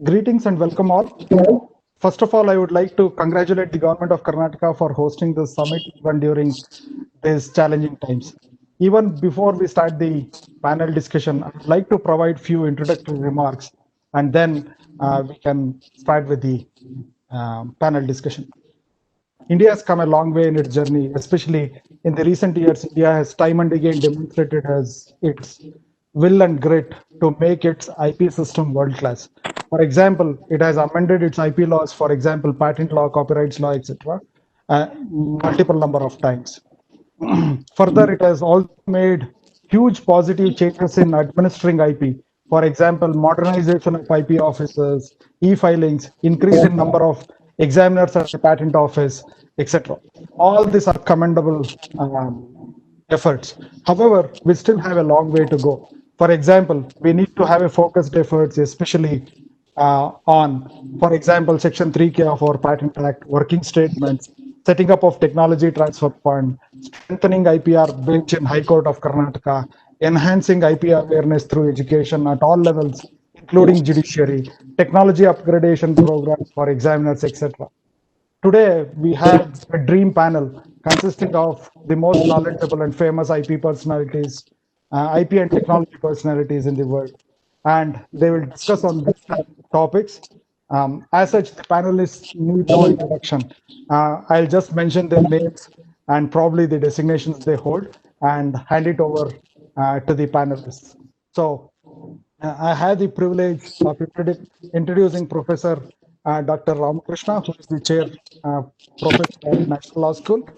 Greetings and welcome all. First of all, I would like to congratulate the government of Karnataka for hosting this summit even during these challenging times. Even before we start the panel discussion, I would like to provide few introductory remarks and then we can start with the panel discussion. India has come a long way in its journey, especially in the recent years. India has time and again demonstrated as its will and grit to make its IP system world class. For example, it has amended its IP laws, for example, patent law, copyrights law, etc., multiple number of times. Further, it has also made huge positive changes in administering IP. For example, modernization of IP offices, e-filings, increase in number of examiners at the patent office, etc. All these are commendable efforts. However, we still have a long way to go. For example, we need to have a focused efforts, especially on, for example, Section 3K of our Patent Act, working statements, setting up of technology transfer fund, strengthening IPR bench in High Court of Karnataka, enhancing IP awareness through education at all levels, including judiciary, technology upgradation programs for examiners, etc. Today, we have a dream panel consisting of the most knowledgeable and famous IP personalities, IP and technology personalities in the world. And they will discuss on these topics. As such, the panelists need no introduction. I'll just mention their names and probably the designations they hold and hand it over to the panelists. So I had the privilege of introducing Professor Dr. Ramakrishna, who is the chair professor at National Law School.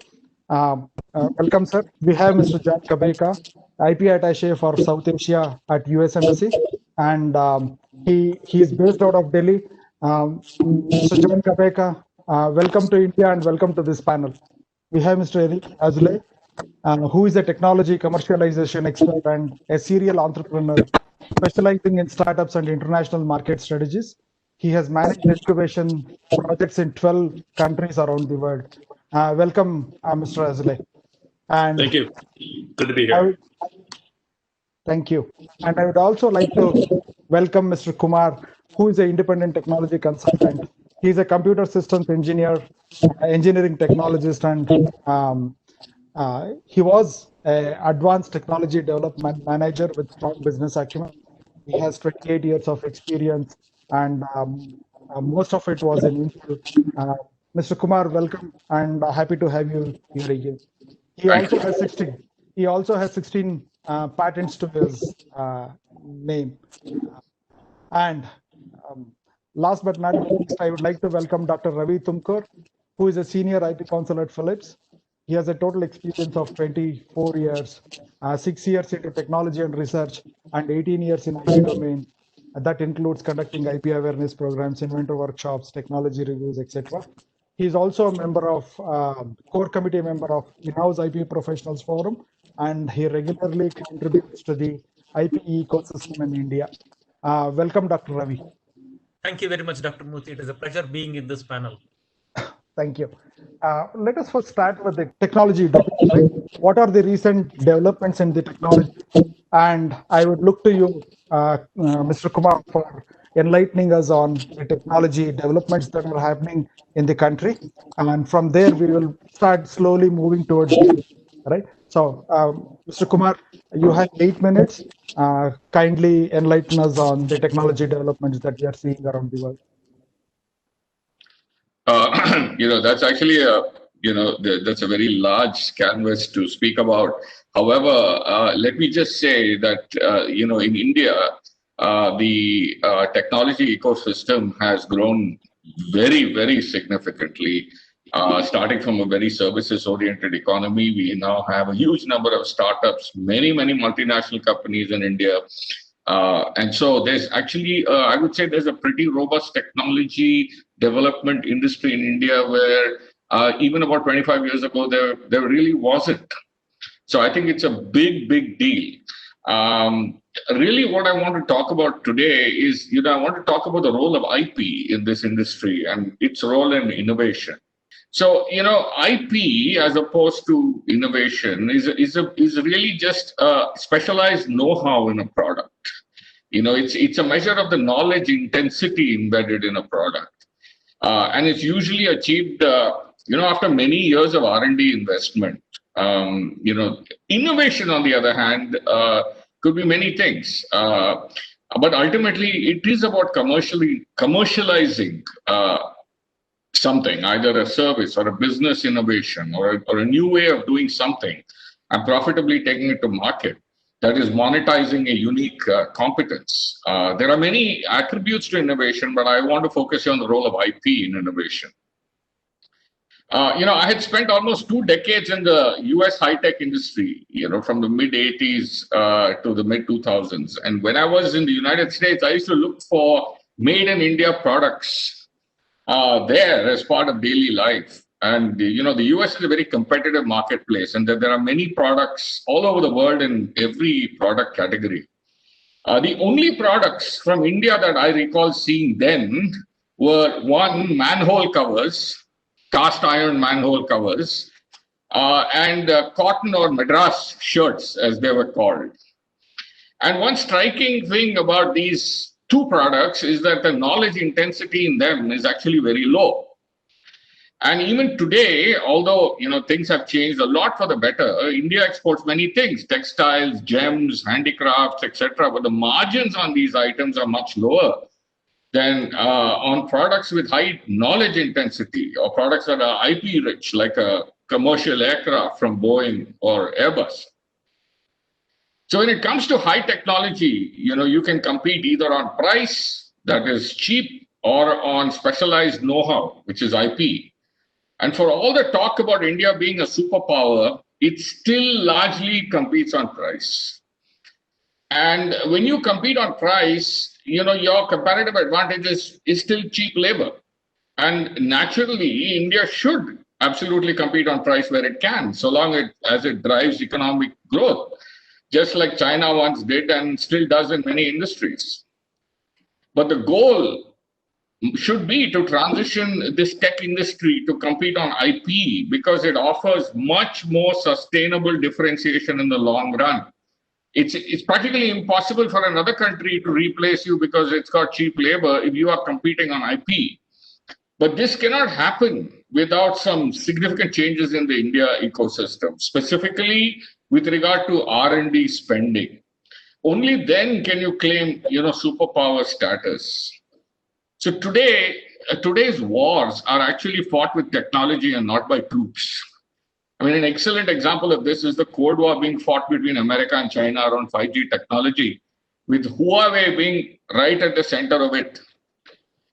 Welcome, sir. We have Mr. John Kabeka, IP attaché for South Asia at US Embassy, and he is based out of Delhi. Mr. John Kabeka, welcome to India and welcome to this panel. We have Mr. Eric Azule, who is a technology commercialization expert and a serial entrepreneur specializing in startups and international market strategies. He has managed incubation projects in 12 countries around the world. Welcome, Mr. Azule. And thank you. Good to be here. Thank you. And I would also like to welcome Mr. Kumar, who is an independent technology consultant. He's a computer systems engineer, engineering technologist, and he was an advanced technology development manager with strong business acumen. He has 28 years of experience, and most of it was in Intel. Mr. Kumar, welcome, and happy to have you here again. He also has 16 patents to his name. And last but not least, I would like to welcome Dr. Ravi Tumkur, who is a senior IP counsel at Philips. He has a total experience of 24 years, 6 years into technology and research, and 18 years in IP domain. That includes conducting IP awareness programs, inventor workshops, technology reviews, etc. He is also a member of, core committee member of in-house IP Professionals Forum, and he regularly contributes to the IP ecosystem in India. Welcome, Dr. Ravi. Thank you very much, Dr. Murthy. It is a pleasure being in this panel. Thank you. Let us first start with the technology. Right? What are the recent developments in the technology? And I would look to you, Mr. Kumar, for enlightening us on the technology developments that are happening in the country. And from there, we will start slowly moving towards, right? So, Mr. Kumar, you have 8 minutes. Kindly enlighten us on the technology developments that we are seeing around the world. That's actually that's a very large canvas to speak about. However, let me just say that, in India, the technology ecosystem has grown very, very significantly. Starting from a very services-oriented economy, we now have a huge number of startups, many, many multinational companies in India. And so there's actually, I would say there's a pretty robust technology development industry in India where even about 25 years ago, there really wasn't. So I think it's a big, big deal. Really what I want to talk about today is, I want to talk about the role of IP in this industry and its role in innovation. So, IP as opposed to innovation is really just a specialized know-how in a product. It's a measure of the knowledge intensity embedded in a product. And it's usually achieved, after many years of R&D investment. Innovation, on the other hand, could be many things. But ultimately, it is about commercializing something, either a service or a business innovation or a new way of doing something, and profitably taking it to market. That is monetizing a unique competence. There are many attributes to innovation, but I want to focus on the role of IP in innovation. I had spent almost 2 decades in the US high-tech industry, from the mid-80s to the mid-2000s. And when I was in the United States, I used to look for made-in-India products there as part of daily life. And, the US is a very competitive marketplace, and there are many products all over the world in every product category. The only products from India that I recall seeing then were, one, manhole covers, cast iron manhole covers, and cotton or Madras shirts, as they were called. And one striking thing about these 2 products is that the knowledge intensity in them is actually very low. And even today, although things have changed a lot for the better, India exports many things: textiles, gems, handicrafts, etc. But the margins on these items are much lower than on products with high knowledge intensity, or products that are IP rich, like a commercial aircraft from Boeing or Airbus. So when it comes to high technology, you can compete either on price, that is cheap, or on specialized know-how, which is IP. And for all the talk about India being a superpower, it still largely competes on price. And when you compete on price, your comparative advantage is still cheap labor. And naturally, India should absolutely compete on price where it can, so long as it drives economic growth, just like China once did and still does in many industries. But the goal should be to transition this tech industry to compete on IP, because it offers much more sustainable differentiation in the long run. It's practically impossible for another country to replace you because it's got cheap labor if you are competing on IP. But this cannot happen without some significant changes in the India ecosystem, specifically with regard to R&D spending. Only then can you claim, superpower status. So today's wars are actually fought with technology and not by troops. I mean, an excellent example of this is the Cold War being fought between America and China around 5G technology, with Huawei being right at the center of it.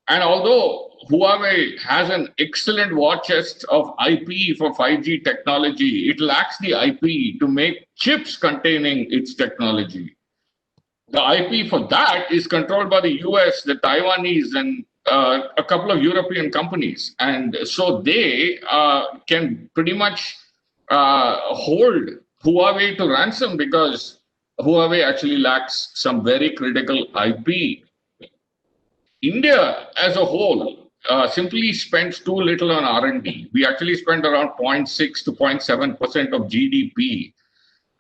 And although Huawei has an excellent war chest of IP for 5G technology, it lacks the IP to make chips containing its technology. The IP for that is controlled by the US, the Taiwanese, and a couple of European companies. And so they can pretty much hold Huawei to ransom, because Huawei actually lacks some very critical IP. India as a whole simply spends too little on R&D. We actually spend around 0.6 to 0.7% of GDP.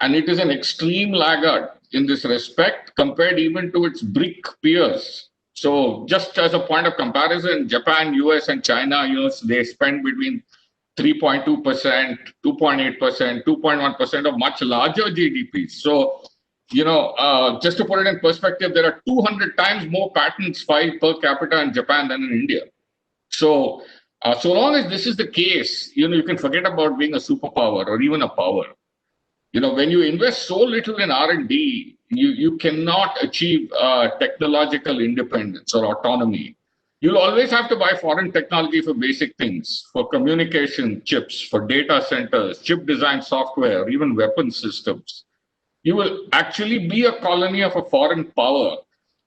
And it is an extreme laggard in this respect, compared even to its BRIC peers. So just as a point of comparison, Japan, US, and China, they spend between 3.2%, 2.8%, 2.1% of much larger GDP. So, just to put it in perspective, there are 200 times more patents filed per capita in Japan than in India. So, so long as this is the case, you can forget about being a superpower or even a power. When you invest so little in R&D, you cannot achieve technological independence or autonomy. You'll always have to buy foreign technology for basic things, for communication chips, for data centers, chip design software, even weapon systems. You will actually be a colony of a foreign power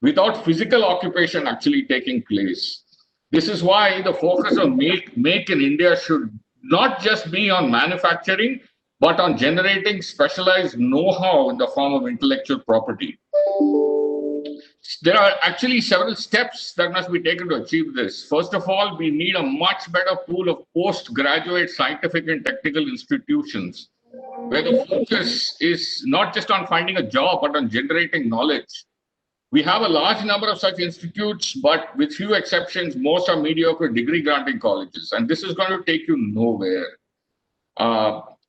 without physical occupation actually taking place. This is why the focus of Make in India should not just be on manufacturing, but on generating specialized know-how in the form of intellectual property. There are actually several steps that must be taken to achieve this. First of all, we need a much better pool of postgraduate scientific and technical institutions, where the focus is not just on finding a job, but on generating knowledge. We have a large number of such institutes, but with few exceptions, most are mediocre degree granting colleges. And this is going to take you nowhere.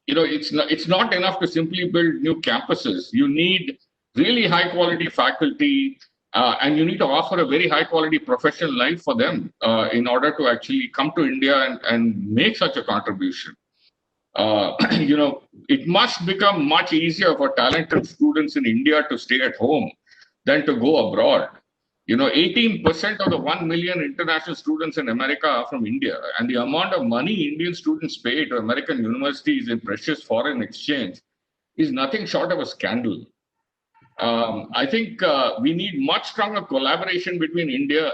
It's not enough to simply build new campuses. You need really high quality faculty, and you need to offer a very high quality professional life for them in order to actually come to India and make such a contribution. It must become much easier for talented students in India to stay at home than to go abroad. 18% of the 1 million international students in America are from India, and the amount of money Indian students pay to American universities in precious foreign exchange is nothing short of a scandal. I think we need much stronger collaboration between India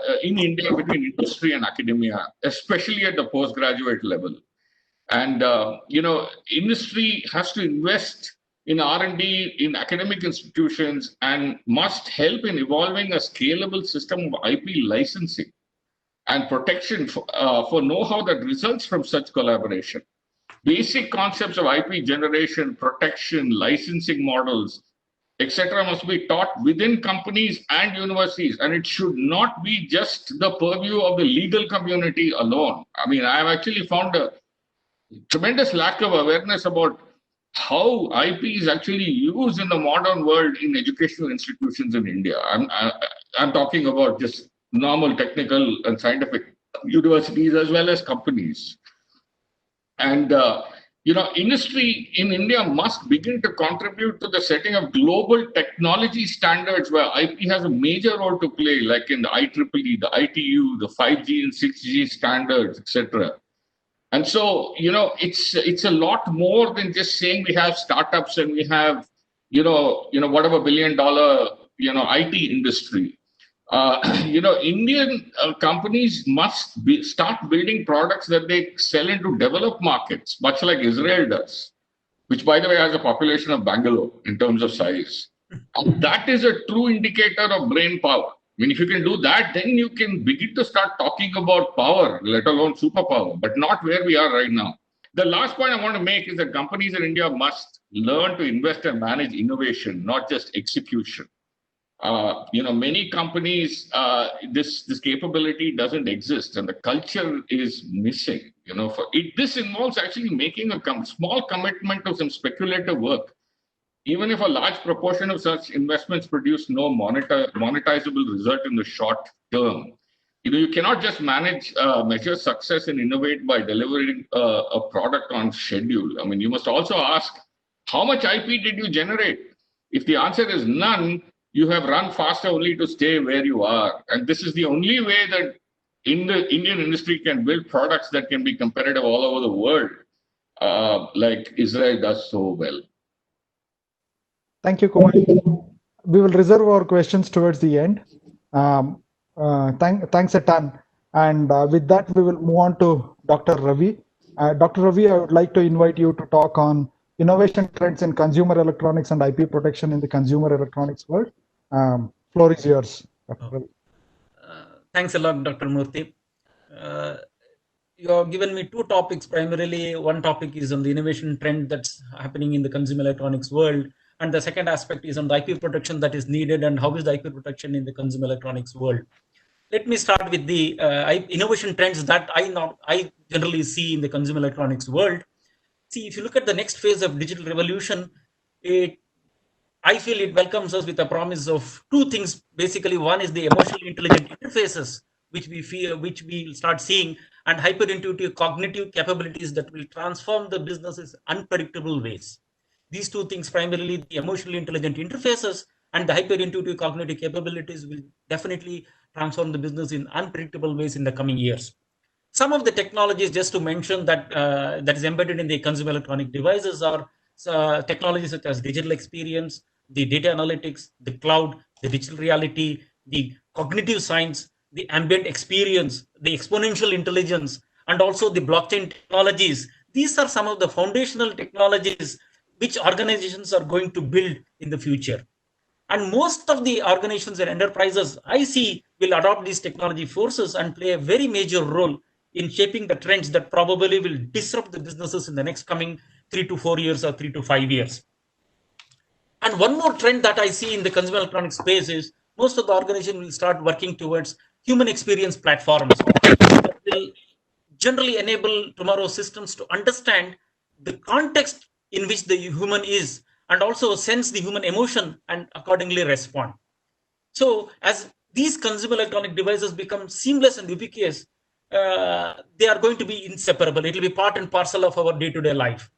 between industry and academia, especially at the postgraduate level. And industry has to invest in R&D in academic institutions and must help in evolving a scalable system of IP licensing and protection for know-how that results from such collaboration. Basic concepts of IP generation, protection, licensing models, etc. must be taught within companies and universities, and it should not be just the purview of the legal community alone. I mean, I have actually found a tremendous lack of awareness about how IP is actually used in the modern world in educational institutions in India. I'm talking about just normal technical and scientific universities as well as companies. And industry in India must begin to contribute to the setting of global technology standards where IP has a major role to play, like in the IEEE, the ITU, the 5G and 6G standards, etc. And so, it's a lot more than just saying we have startups and we have, whatever $1 billion, IT industry. Indian companies must start building products that they sell into developed markets, much like Israel does, which, by the way, has a population of Bangalore in terms of size. And that is a true indicator of brain power. I mean, if you can do that, then you can begin to start talking about power, let alone superpower, but not where we are right now. The last point I want to make is that companies in India must learn to invest and manage innovation, not just execution. Many companies, this capability doesn't exist, and the culture is missing. This involves actually making a small commitment to some speculative work. Even if a large proportion of such investments produce no monetizable result in the short term, you cannot just measure success and innovate by delivering a product on schedule. I mean, you must also ask, how much IP did you generate? If the answer is none, you have run faster only to stay where you are. And this is the only way that the Indian industry can build products that can be competitive all over the world, like Israel does so well. Thank you, Kumar. We will reserve our questions towards the end. Thanks a ton. And with that, we will move on to Dr. Ravi. Dr. Ravi, I would like to invite you to talk on innovation trends in consumer electronics and IP protection in the consumer electronics world. Floor is yours, Dr. Ravi. Thanks a lot, Dr. Murthy. You have given me two topics primarily. One topic is on the innovation trend that's happening in the consumer electronics world. And the second aspect is on the IP protection that is needed and how is the IP protection in the consumer electronics world. Let me start with the innovation trends that I generally see in the consumer electronics world. See, if you look at the next phase of digital revolution, I feel it welcomes us with a promise of two things. Basically, one is the emotionally intelligent interfaces, which we will start seeing, and hyper-intuitive cognitive capabilities that will transform the businesses unpredictable ways. These two things, primarily the emotionally intelligent interfaces and the hyper-intuitive cognitive capabilities, will definitely transform the business in unpredictable ways in the coming years. Some of the technologies, just to mention, that is embedded in the consumer electronic devices are technologies such as digital experience, the data analytics, the cloud, the digital reality, the cognitive science, the ambient experience, the exponential intelligence, and also the blockchain technologies. These are some of the foundational technologies which organizations are going to build in the future. And most of the organizations and enterprises I see will adopt these technology forces and play a very major role in shaping the trends that probably will disrupt the businesses in the next coming 3 to 4 years or 3 to 5 years. And one more trend that I see in the consumer electronics space is most of the organization will start working towards human experience platforms that will generally enable tomorrow's systems to understand the context in which the human is and also sense the human emotion and accordingly respond. So as these consumer electronic devices become seamless and ubiquitous, they are going to be inseparable. It will be part and parcel of our day-to-day life.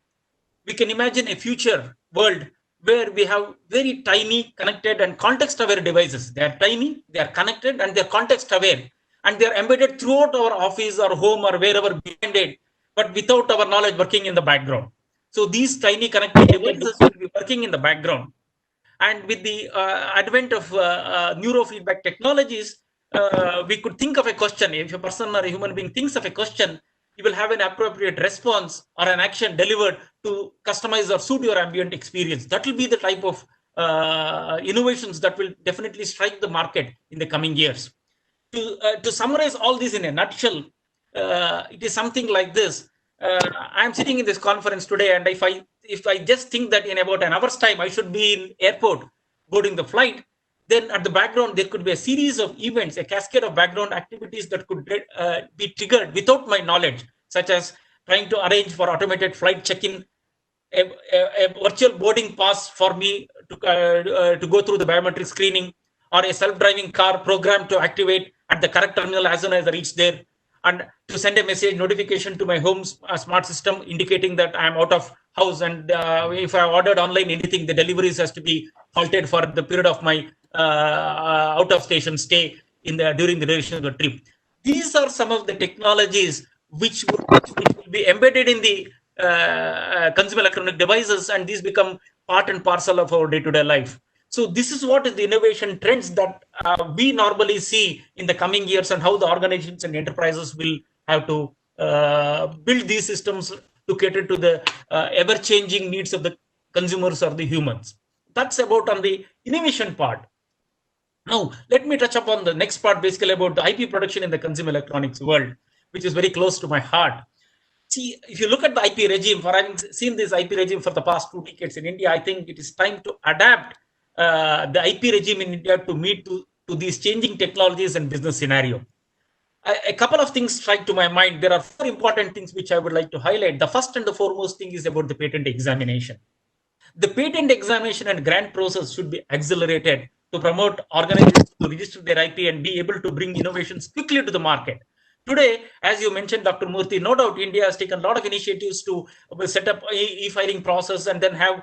We can imagine a future world where we have very tiny, connected, and context-aware devices. They are tiny, they are connected, and they are context-aware, and they are embedded throughout our office or home or wherever behind it, but without our knowledge working in the background. So these tiny connected devices will be working in the background. And with the advent of neurofeedback technologies, we could think of a question. If a person or a human being thinks of a question, you will have an appropriate response or an action delivered to customize or suit your ambient experience. That will be the type of innovations that will definitely strike the market in the coming years. To summarize all this in a nutshell, it is something like this. I'm sitting in this conference today, and if I just think that in about an hour's time I should be in airport boarding the flight, then at the background there could be a series of events, a cascade of background activities that could be triggered without my knowledge, such as trying to arrange for automated flight check-in, a virtual boarding pass for me to go through the biometric screening, or a self-driving car programmed to activate at the correct terminal as soon as I reach there, and to send a message notification to my home smart system indicating that I am out of house, and if I ordered online anything, the deliveries has to be halted for the period of my out of station stay during the duration of the trip. These are some of the technologies which will be embedded in the consumer electronic devices, and these become part and parcel of our day-to-day life. So this is what is the innovation trends that we normally see in the coming years, and how the organizations and enterprises will have to build these systems to cater to the ever-changing needs of the consumers or the humans. That's about on the innovation part. Now, let me touch upon the next part, basically about the IP production in the consumer electronics world, which is very close to my heart. See, if you look at the IP regime, for having seen this IP regime for the past 2 decades in India, I think it is time to adapt the IP regime in India to meet to these changing technologies and business scenario. A couple of things strike to my mind. There are 4 important things which I would like to highlight. The first and the foremost thing is about the patent examination. The patent examination and grant process should be accelerated to promote organizations to register their IP and be able to bring innovations quickly to the market. Today, as you mentioned, Dr. Murthy, no doubt India has taken a lot of initiatives to set up e-filing process and then have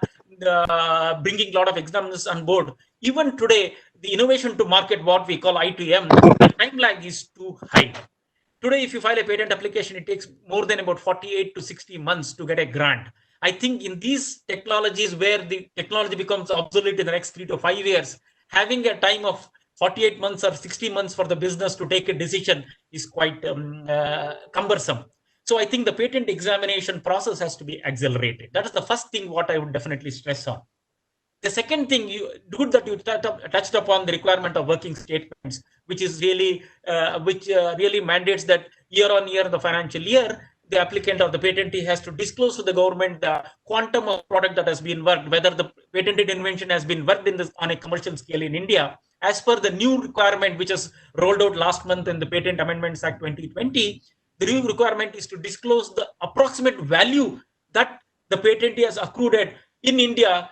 bringing a lot of examiners on board. Even today, the innovation to market, what we call I2M, the time lag is too high. Today, if you file a patent application, it takes more than about 48 to 60 months to get a grant. I think in these technologies where the technology becomes obsolete in the next 3 to 5 years, having a time of 48 months or 60 months for the business to take a decision is quite cumbersome. So I think the patent examination process has to be accelerated. That is the first thing what I would definitely stress on. The second thing, good that you touched upon the requirement of working statements, which is really really mandates that year on year in the financial year, the applicant or the patentee has to disclose to the government the quantum of product that has been worked, whether the patented invention has been worked on a commercial scale in India. As per the new requirement, which was rolled out last month in the Patent Amendments Act 2020, the new requirement is to disclose the approximate value that the patentee has accrued in India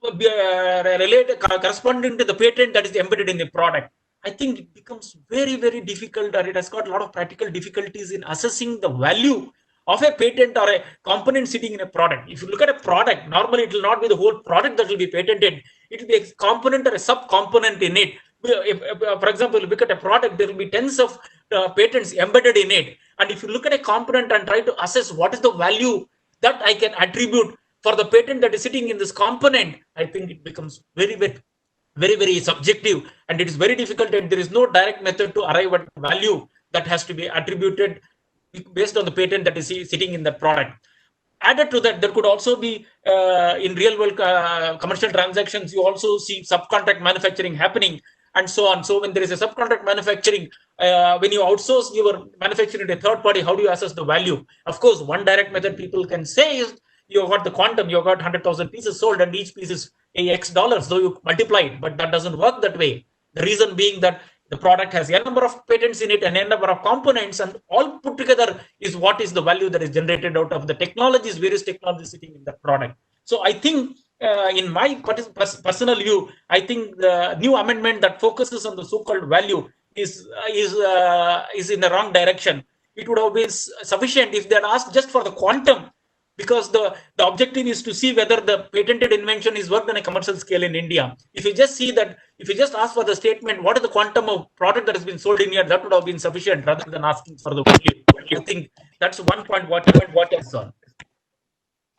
related corresponding to the patent that is embedded in the product. I think it becomes very, very difficult, or it has got a lot of practical difficulties in assessing the value of a patent or a component sitting in a product. If you look at a product, normally it will not be the whole product that will be patented. It will be a component or a sub-component in it. For example, look at a product, there will be tens of patents embedded in it. And if you look at a component and try to assess what is the value that I can attribute for the patent that is sitting in this component, I think it becomes very, very subjective, and it is very difficult, and there is no direct method to arrive at value that has to be attributed based on the patent that is sitting in that product. Added to that, there could also be in real world commercial transactions, you also see subcontract manufacturing happening and so on. So when there is a subcontract manufacturing, when you outsource your manufacturing to a third party, how do you assess the value? Of course, one direct method people can say is, you got the quantum, you got 100,000 pieces sold, and each piece is X dollars, though you multiply it, but that doesn't work that way. The reason being that the product has a number of patents in it and a number of components, and all put together is what is the value that is generated out of the technologies, various technologies sitting in that product. So I think, in my personal view, I think the new amendment that focuses on the so-called value is in the wrong direction. It would have been sufficient if they had asked just for the quantum, because the objective is to see whether the patented invention is worked on a commercial scale in India. If you just ask for the statement, what is the quantum of product that has been sold in here, that would have been sufficient rather than asking for the value. I think that's one point what is on.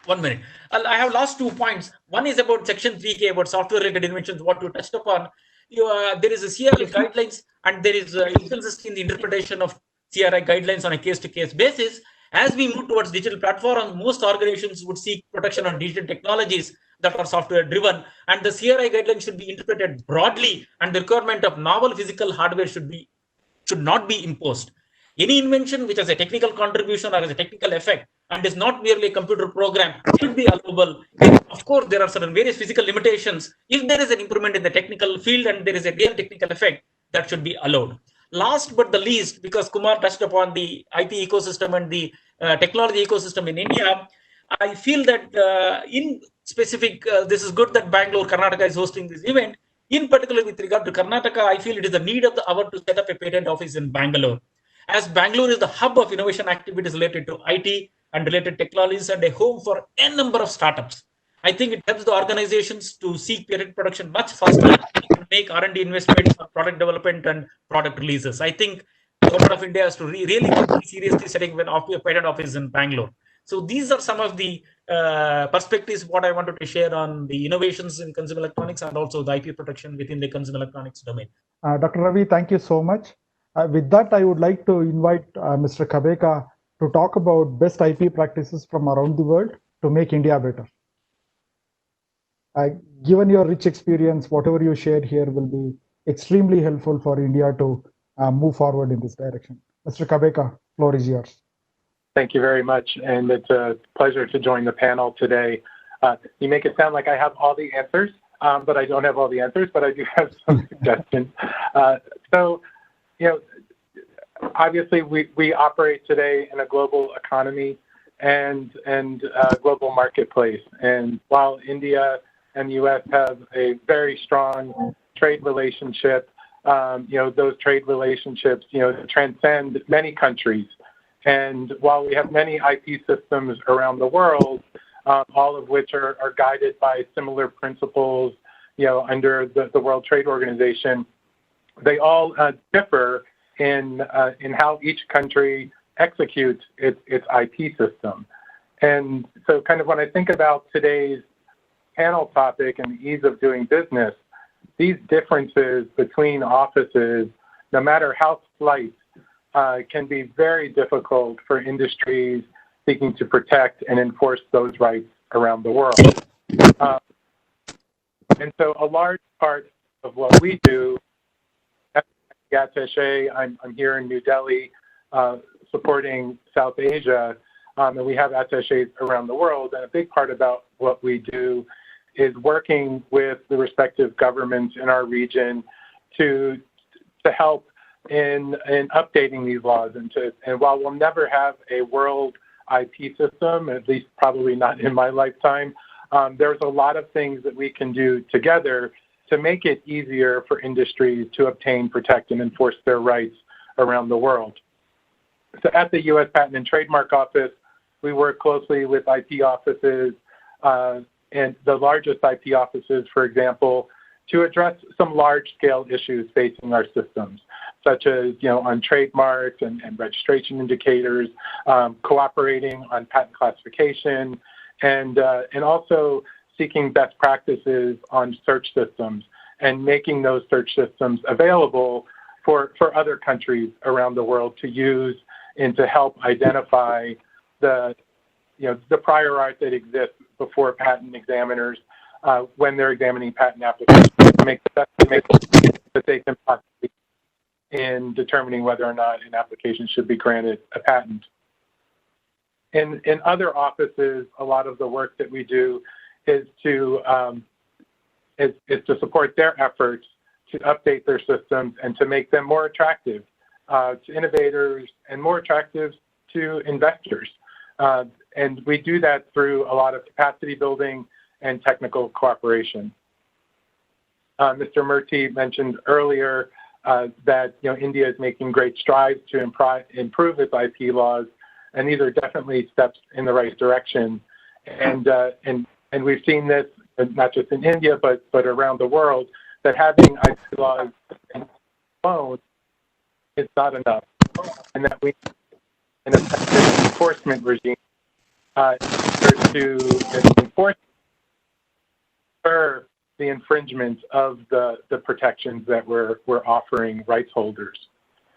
1 minute. I have last 2 points. One is about Section 3K, about software-related inventions, what you touched upon. There is a CRI guidelines, and there is inconsistency in the interpretation of CRI guidelines on a case-to-case basis. As we move towards digital platforms, most organizations would seek protection on digital technologies that are software-driven, and the CRI guidelines should be interpreted broadly, and the requirement of novel physical hardware should not be imposed. Any invention which has a technical contribution or has a technical effect and is not merely a computer program should be allowable. Of course, there are certain various physical limitations. If there is an improvement in the technical field and there is a real technical effect, that should be allowed. Last but the least, because Kumar touched upon the IP ecosystem and the technology ecosystem in India, I feel that in specific, this is good that Bangalore, Karnataka is hosting this event. In particular, with regard to Karnataka, I feel it is the need of the hour to set up a patent office in Bangalore. As Bangalore is the hub of innovation activities related to IT and related technologies and a home for a number of startups, I think it helps the organizations to seek patent production much faster and make R&D investments for product development and product releases. I think the government of India has to really seriously setting a patent office in Bangalore. So these are some of the perspectives what I wanted to share on the innovations in consumer electronics and also the IP protection within the consumer electronics domain. Dr. Ravi, thank you so much. With that, I would like to invite Mr. Kabeka to talk about best IP practices from around the world to make India better. Given your rich experience, whatever you shared here will be extremely helpful for India to move forward in this direction. Mr. Kabeka, floor is yours. Thank you very much, and it's a pleasure to join the panel today. You make it sound like I have all the answers, but I don't have all the answers, but I do have some suggestions. So, you know, obviously we operate today in a global economy and global marketplace. And while India and the U.S. have a very strong trade relationship, you know, those trade relationships, you know, transcend many countries. And while we have many IP systems around the world, all of which are guided by similar principles, you know, under the World Trade Organization, they all differ in how each country executes its IP system. And so kind of when I think about today's panel topic and the ease of doing business, these differences between offices, no matter how slight, can be very difficult for industries seeking to protect and enforce those rights around the world. And so a large part of what we do at the attaché, I'm here in New Delhi supporting South Asia, and we have attachés around the world. And a big part about what we do is working with the respective governments in our region to help in updating these laws. And while we'll never have a world IP system, at least probably not in my lifetime, there's a lot of things that we can do together to make it easier for industries to obtain, protect, and enforce their rights around the world. So at the U.S. Patent and Trademark Office, we work closely with IP offices and the largest IP offices, for example, to address some large-scale issues facing our systems, such as, you know, on trademarks and registration indicators, cooperating on patent classification, and also seeking best practices on search systems and making those search systems available for other countries around the world to use and to help identify the prior art that exists before patent examiners when they're examining patent applications to make the best that they can possibly in determining whether or not an application should be granted a patent. In other offices, a lot of the work that we do is to is to support their efforts to update their systems and to make them more attractive to innovators and more attractive to investors. And we do that through a lot of capacity building and technical cooperation. Mr. Murthy mentioned earlier that India is making great strides to improve its IP laws, and these are definitely steps in the right direction. And we've seen this not just in India but around the world, that having IP laws alone is not enough, and that we need an effective enforcement regime to enforce the infringement of the protections that we're offering rights holders.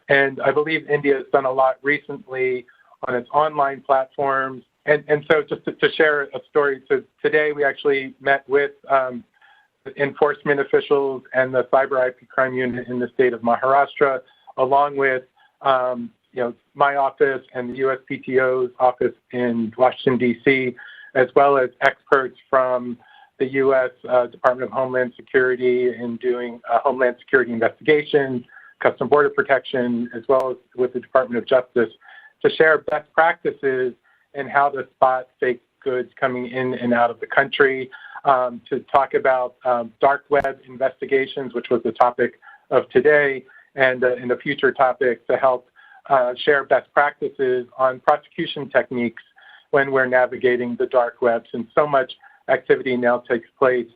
And I believe India has done a lot recently on its online platforms. And so just to share a story, so today we actually met with enforcement officials and the Cyber IP Crime Unit in the state of Maharashtra, along with my office and the USPTO's office in Washington, D.C., as well as experts from the U.S. Department of Homeland Security in doing Homeland Security investigations, Custom Border Protection, as well as with the Department of Justice, to share best practices and how to spot fake goods coming in and out of the country, to talk about dark web investigations, which was the topic of today, and in a future topic to help share best practices on prosecution techniques when we're navigating the dark web, since so much activity now takes place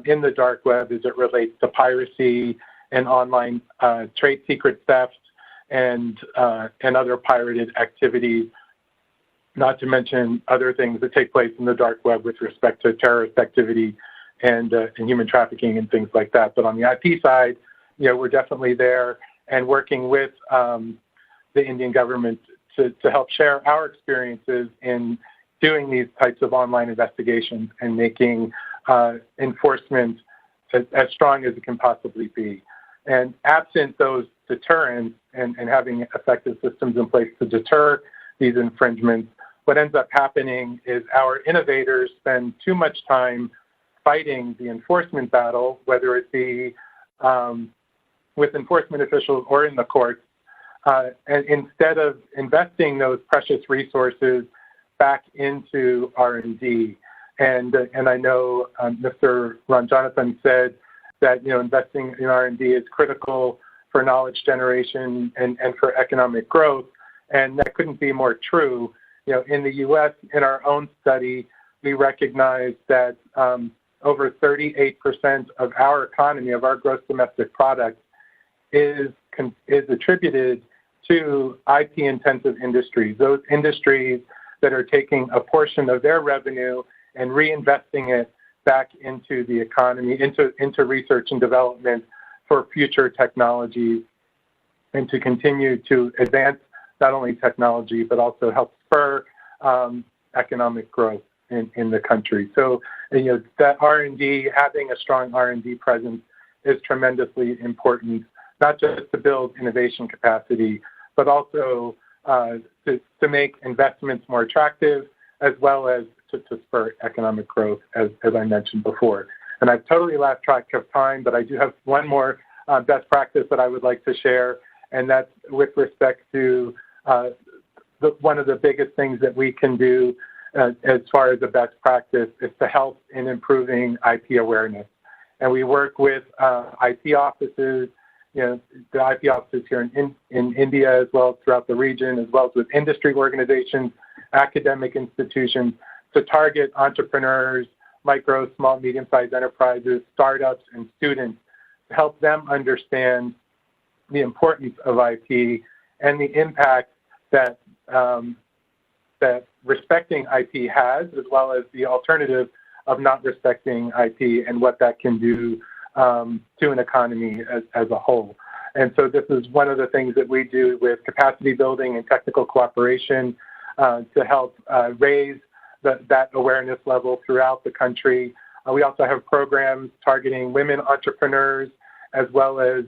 in the dark web as it relates to piracy and online trade secret theft and other pirated activities, not to mention other things that take place in the dark web with respect to terrorist activity and human trafficking and things like that. But on the IP side, we're definitely there and working with the Indian government to help share our experiences in doing these types of online investigations and making enforcement as strong as it can possibly be. And absent those deterrents and having effective systems in place to deter these infringements, what ends up happening is our innovators spend too much time fighting the enforcement battle, whether it be with enforcement officials or in the courts, and instead of investing those precious resources back into R&D. And I know Mr. Ranganathan said that investing in R&D is critical for knowledge generation and for economic growth, and that couldn't be more true. In the U.S., in our own study, we recognize that over 38% of our economy, of our gross domestic product, is attributed to IP-intensive industries, those industries that are taking a portion of their revenue and reinvesting it back into the economy, into research and development for future technologies, and to continue to advance not only technology, but also help spur economic growth in the country. So, that R&D, having a strong R&D presence is tremendously important, not just to build innovation capacity, but also to make investments more attractive, as well as to spur economic growth, as I mentioned before. And I've totally lost track of time, but I do have one more best practice that I would like to share, and that's with respect to one of the biggest things that we can do as far as a best practice is to help in improving IP awareness. And we work with IP offices, the IP offices here in India, as well as throughout the region, as well as with industry organizations, academic institutions, to target entrepreneurs, micro, small, medium-sized enterprises, startups, and students, to help them understand the importance of IP and the impact that that respecting IP has, as well as the alternative of not respecting IP and what that can do to an economy as a whole. And so this is one of the things that we do with capacity building and technical cooperation to help raise that awareness level throughout the country. We also have programs targeting women entrepreneurs, as well as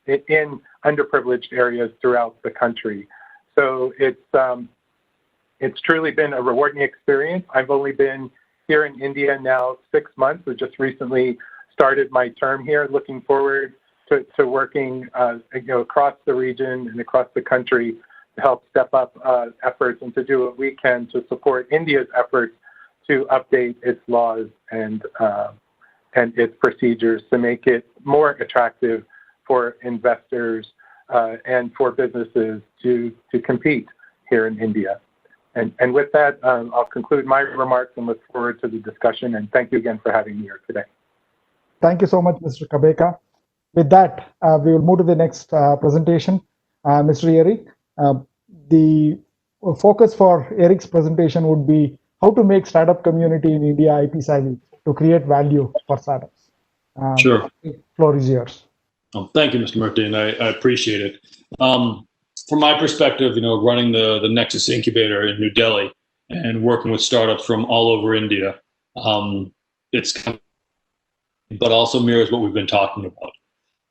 in underprivileged areas throughout the country. So it's truly been a rewarding experience. I've only been here in India now 6 months. We just recently started my term here, looking forward to working across the region and across the country to help step up efforts and to do what we can to support India's efforts to update its laws and its procedures to make it more attractive for investors and for businesses to compete here in India. And with that, I'll conclude my remarks and look forward to the discussion. And thank you again for having me here today. Thank you so much, Mr. Kabeka. With that, we will move to the next presentation. Mr. Eric, the focus for Eric's presentation would be how to make startup community in India IP savvy to create value for startups. Sure. The floor is yours. Oh, thank you, Mr. Murthy, and I appreciate it. From my perspective, running the Nexus Incubator in New Delhi and working with startups from all over India, but also mirrors what we've been talking about.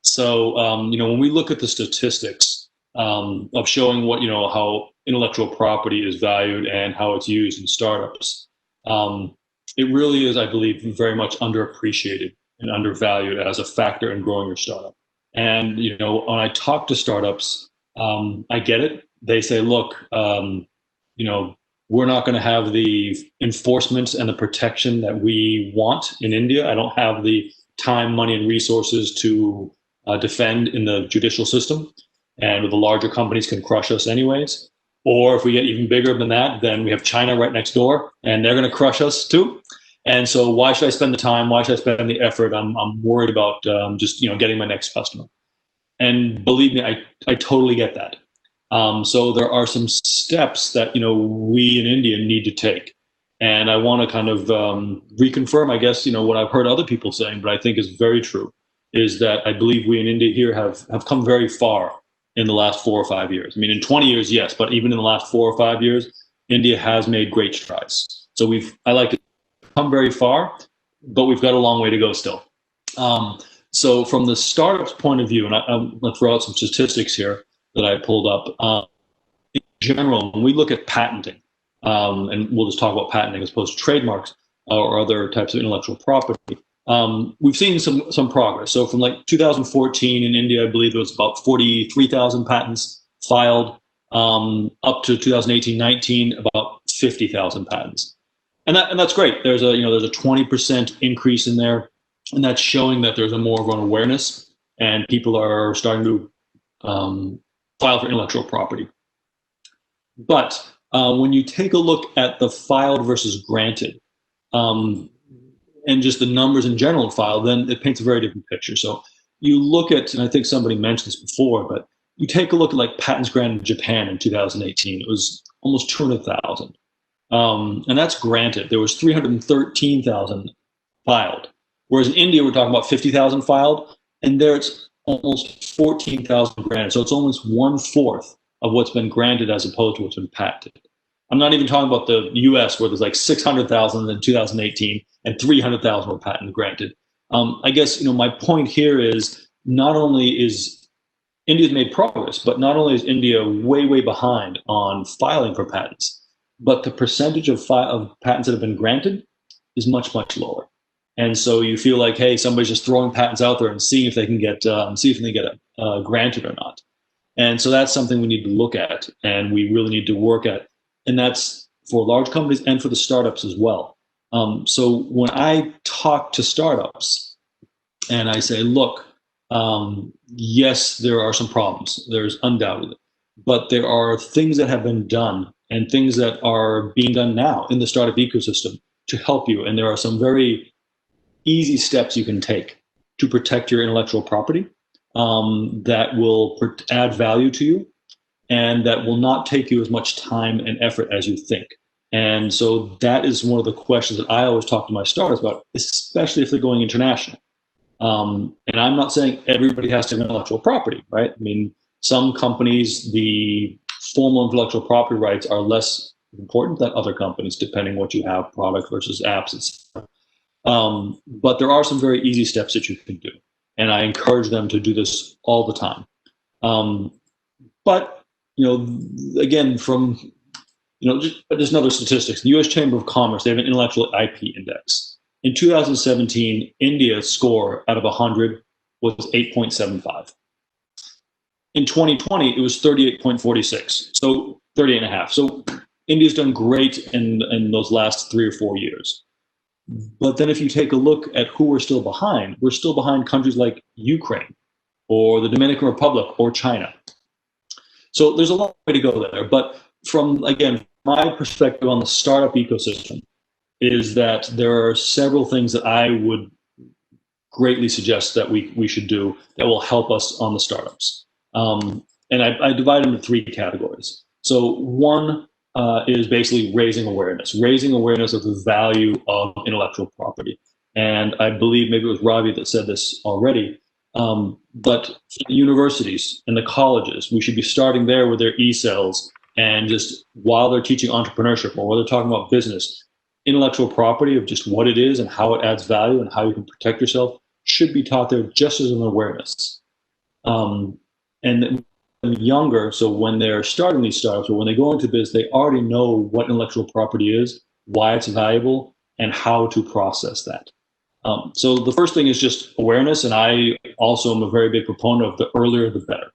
So, when we look at the statistics of showing what, how intellectual property is valued and how it's used in startups, it really is, I believe, very much underappreciated and undervalued as a factor in growing your startup. And, when I talk to startups, I get it. They say, look, we're not going to have the enforcement and the protection that we want in India. I don't have the time, money, and resources to defend in the judicial system. And the larger companies can crush us anyways. Or if we get even bigger than that, then we have China right next door, and they're going to crush us too. And so why should I spend the time? Why should I spend the effort? I'm worried about just getting my next customer. And believe me, I totally get that. So there are some steps that we in India need to take. And I want to kind of reconfirm, I guess, what I've heard other people saying, but I think is very true, is that I believe we in India here have come very far in the last 4 or 5 years. I mean, in 20 years, yes, but even in the last 4 or 5 years, India has made great strides. So I like to come very far, but we've got a long way to go still. So from the startup's point of view, and I'm going to throw out some statistics here that I pulled up. In general, when we look at patenting, and we'll just talk about patenting as opposed to trademarks or other types of intellectual property, we've seen some progress. So from like 2014 in India, I believe there was about 43,000 patents filed, up to 2018-19, about 50,000 patents. And that's great. There's a 20% increase in there. And that's showing that there's more of an awareness and people are starting to file for intellectual property. But when you take a look at the filed versus granted, and just the numbers in general filed, then it paints a very different picture. So you look at, and I think somebody mentioned this before, but you take a look at like patents granted in Japan in 2018, it was almost 200,000. And that's granted. There was 313,000 filed. Whereas in India, we're talking about 50,000 filed, and there it's almost 14,000 granted. So it's almost 1/4 of what's been granted as opposed to what's been patented. I'm not even talking about the US, where there's like 600,000 in 2018 and 300,000 were patent granted. I guess, my point here is not only is India's made progress, but not only is India way, way behind on filing for patents, but the percentage of patents that have been granted is much, much lower. And so you feel like, hey, somebody's just throwing patents out there and seeing if they can get granted or not. And so that's something we need to look at, and we really need to work at. And that's for large companies and for the startups as well. So when I talk to startups and I say, look, yes, there are some problems. There's undoubtedly, but there are things that have been done and things that are being done now in the startup ecosystem to help you. And there are some very easy steps you can take to protect your intellectual property that will add value to you and that will not take you as much time and effort as you think. And so that is one of the questions that I always talk to my startups about, especially if they're going international. And I'm not saying everybody has to have intellectual property, right? I mean, some companies, the formal intellectual property rights are less important than other companies, depending what you have, product versus apps, etc. But there are some very easy steps that you can do. And I encourage them to do this all the time. But, again, from, just another statistics, the U.S. Chamber of Commerce, they have an intellectual IP index. In 2017, India's score out of 100 was 8.75. In 2020, it was 38.46, so 38.5. So India's done great in those last 3 or 4 years. But then if you take a look at who we're still behind countries like Ukraine or the Dominican Republic or China. So there's a long way to go there. But from, again, my perspective on the startup ecosystem is that there are several things that I would greatly suggest that we should do that will help us on the startups. And I divide them into 3 categories. So one is basically raising awareness of the value of intellectual property. And I believe maybe it was Ravi that said this already, but the universities and the colleges, we should be starting there with their e-cells, and just while they're teaching entrepreneurship or while they're talking about business, intellectual property of just what it is and how it adds value and how you can protect yourself should be taught there just as an awareness. And younger, so when they're starting these startups or when they go into business, they already know what intellectual property is, why it's valuable, and how to process that. So the first thing is just awareness, and I also am a very big proponent of the earlier the better.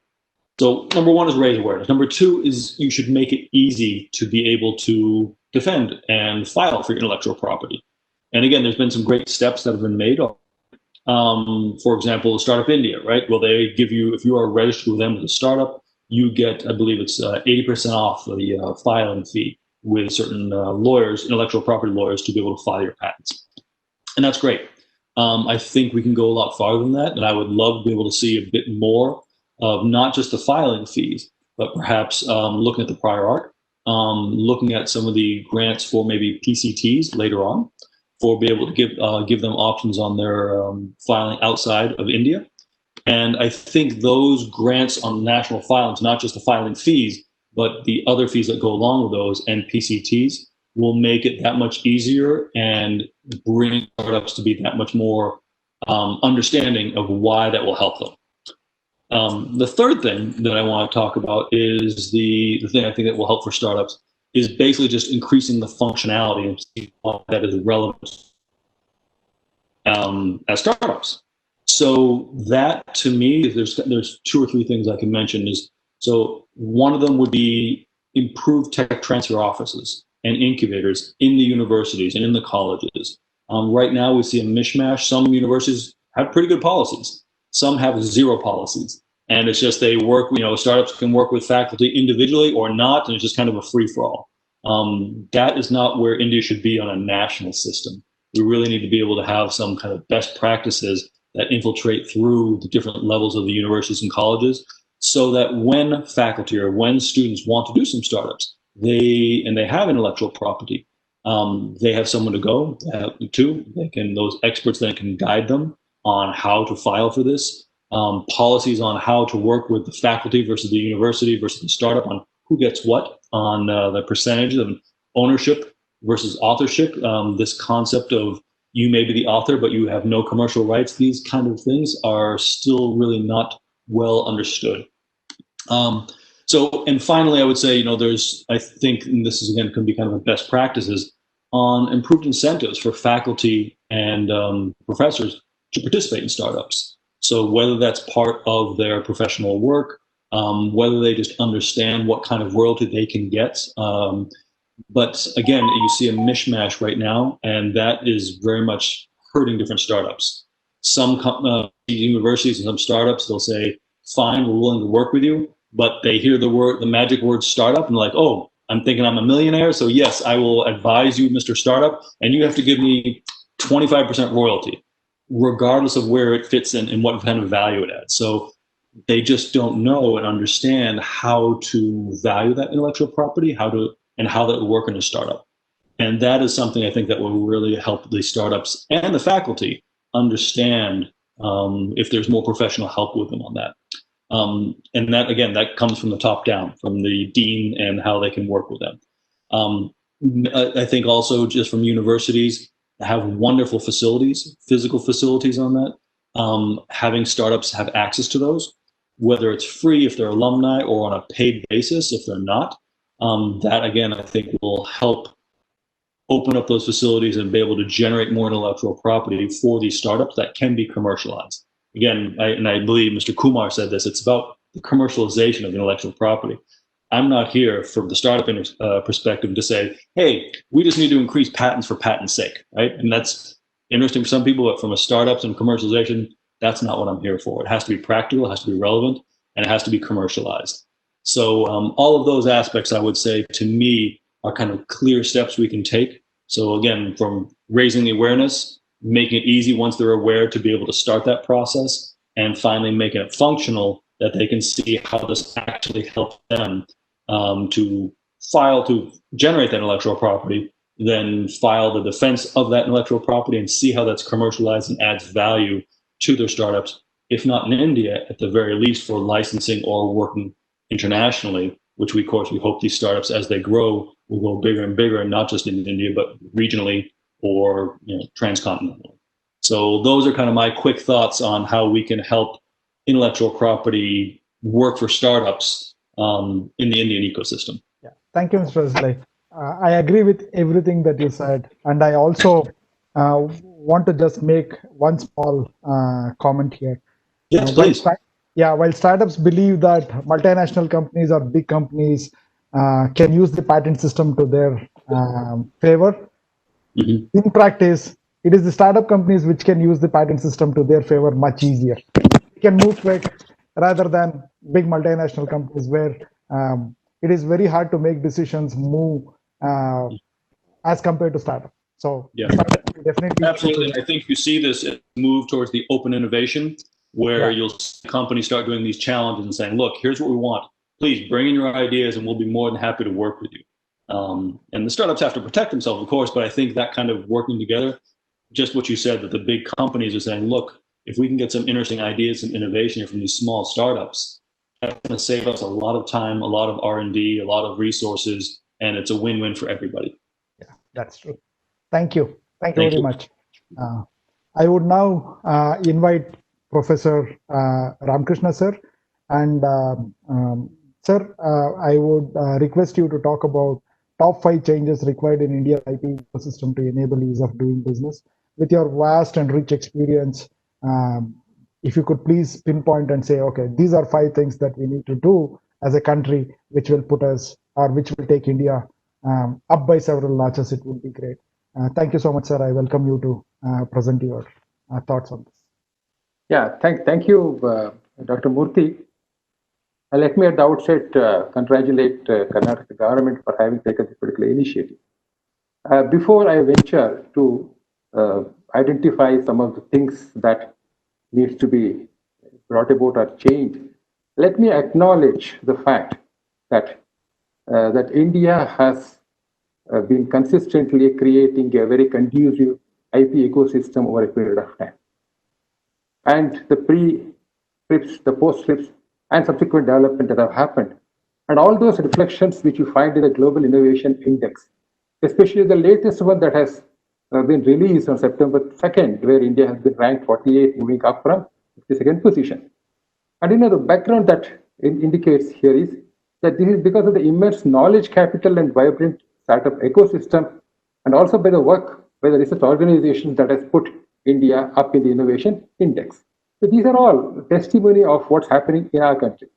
So number one is raise awareness. Number two is you should make it easy to be able to defend and file for your intellectual property. And again, there's been some great steps that have been made. For example, Startup India, right? Well, they give you, if you are registered with them as a startup, you get, I believe it's 80% off the filing fee with certain lawyers, intellectual property lawyers, to be able to file your patents. And that's great. I think we can go a lot farther than that. And I would love to be able to see a bit more of not just the filing fees, but perhaps looking at the prior art, looking at some of the grants for maybe PCTs later on, for be able to give them options on their filing outside of India. And I think those grants on national filings, not just the filing fees, but the other fees that go along with those and PCTs, will make it that much easier and bring startups to be that much more understanding of why that will help them. The third thing that I want to talk about is the thing I think that will help for startups is basically just increasing the functionality and see why that is relevant as startups. So that, to me, there's 2 or 3 things I can mention. So one of them would be improved tech transfer offices and incubators in the universities and in the colleges. Right now, we see a mishmash. Some universities have pretty good policies. Some have 0 policies. And it's just they work, startups can work with faculty individually or not, and it's just kind of a free-for-all. That is not where India should be on a national system. We really need to be able to have some kind of best practices that infiltrate through the different levels of the universities and colleges, so that when faculty or when students want to do some startups, they have intellectual property, they have someone to go to. Those experts then can guide them on how to file for this. Policies on how to work with the faculty versus the university versus the startup on who gets what, on the percentage of ownership versus authorship. This concept of you may be the author, but you have no commercial rights. These kind of things are still really not well understood. And finally, I would say, I think, and this is again, can be kind of a best practices on improved incentives for faculty and professors to participate in startups. So whether that's part of their professional work, whether they just understand what kind of royalty they can get. But again, you see a mishmash right now, and that is very much hurting different startups. Some universities and some startups, they'll say, fine, we're willing to work with you, but they hear the magic word startup, and they're like, oh, I'm thinking I'm a millionaire, so yes, I will advise you, Mr. Startup, and you have to give me 25% royalty, regardless of where it fits in and what kind of value it adds. So they just don't know and understand how to value that intellectual property, how that will work in a startup. And that is something I think that will really help the startups and the faculty understand if there's more professional help with them on that. And that, again, that comes from the top down, from the dean and how they can work with them. I think also just from universities have wonderful facilities, physical facilities on that. Having startups have access to those, whether it's free if they're alumni or on a paid basis if they're not. That, again, I think will help open up those facilities and be able to generate more intellectual property for these startups that can be commercialized. Again, I believe Mr. Kumar said this, it's about the commercialization of intellectual property. I'm not here from the startup perspective to say, hey, we just need to increase patents for patent's sake, right? And that's interesting for some people, but from a startups and commercialization, that's not what I'm here for. It has to be practical, it has to be relevant, and it has to be commercialized. So all of those aspects, I would say, to me, are kind of clear steps we can take. So again, from raising the awareness, making it easy once they're aware to be able to start that process, and finally making it functional that they can see how this actually helps them to generate that intellectual property, then file the defense of that intellectual property and see how that's commercialized and adds value to their startups, if not in India, at the very least for licensing or working internationally, which we, of course, we hope these startups, as they grow, will go bigger and bigger, and not just in India, but regionally or transcontinentally. So those are kind of my quick thoughts on how we can help intellectual property work for startups in the Indian ecosystem. Yeah. Thank you, Mr. Azlai. I agree with everything that you said. And I also want to just make one small comment here. Yes, please. While startups believe that multinational companies or big companies can use the patent system to their favor, in practice, it is the startup companies which can use the patent system to their favor much easier. They can move quick rather than big multinational companies where it is very hard to make decisions move as compared to startup. So yeah, definitely. Absolutely. I think you see this move towards the open innovation where you'll see companies start doing these challenges and saying, look, here's what we want. Please bring in your ideas and we'll be more than happy to work with you. And the startups have to protect themselves, of course, but I think that kind of working together, just what you said, that the big companies are saying, look, if we can get some interesting ideas and innovation from these small startups, that's going to save us a lot of time, a lot of R&D, a lot of resources, and it's a win-win for everybody. Yeah, that's true. Thank you. Thank you very much. I would now invite Professor Ramakrishna sir. And sir, I would request you to talk about top 5 changes required in India IP ecosystem to enable ease of doing business. With your vast and rich experience, if you could please pinpoint and say, okay, these are 5 things that we need to do as a country, which will put us, or which will take India up by several notches, it would be great. Thank you so much, sir. I welcome you to present your thoughts on this. Yeah, thank you, Dr. Murthy. Let me at the outset congratulate Karnataka government for having taken this particular initiative. Before I venture to identify some of the things that needs to be brought about or changed, let me acknowledge the fact that that India has been consistently creating a very conducive IP ecosystem over a period of time. And the pre-scripts, the post-scripts, and subsequent development that have happened, and all those reflections which you find in the Global Innovation Index, especially the latest one that has been released on September 2nd, where India has been ranked 48, moving up from 52nd position. And the background that indicates here is that this is because of the immense knowledge capital and vibrant startup ecosystem, and also by the work by the research organizations that has put India up in the innovation index. So these are all testimony of what's happening in our country.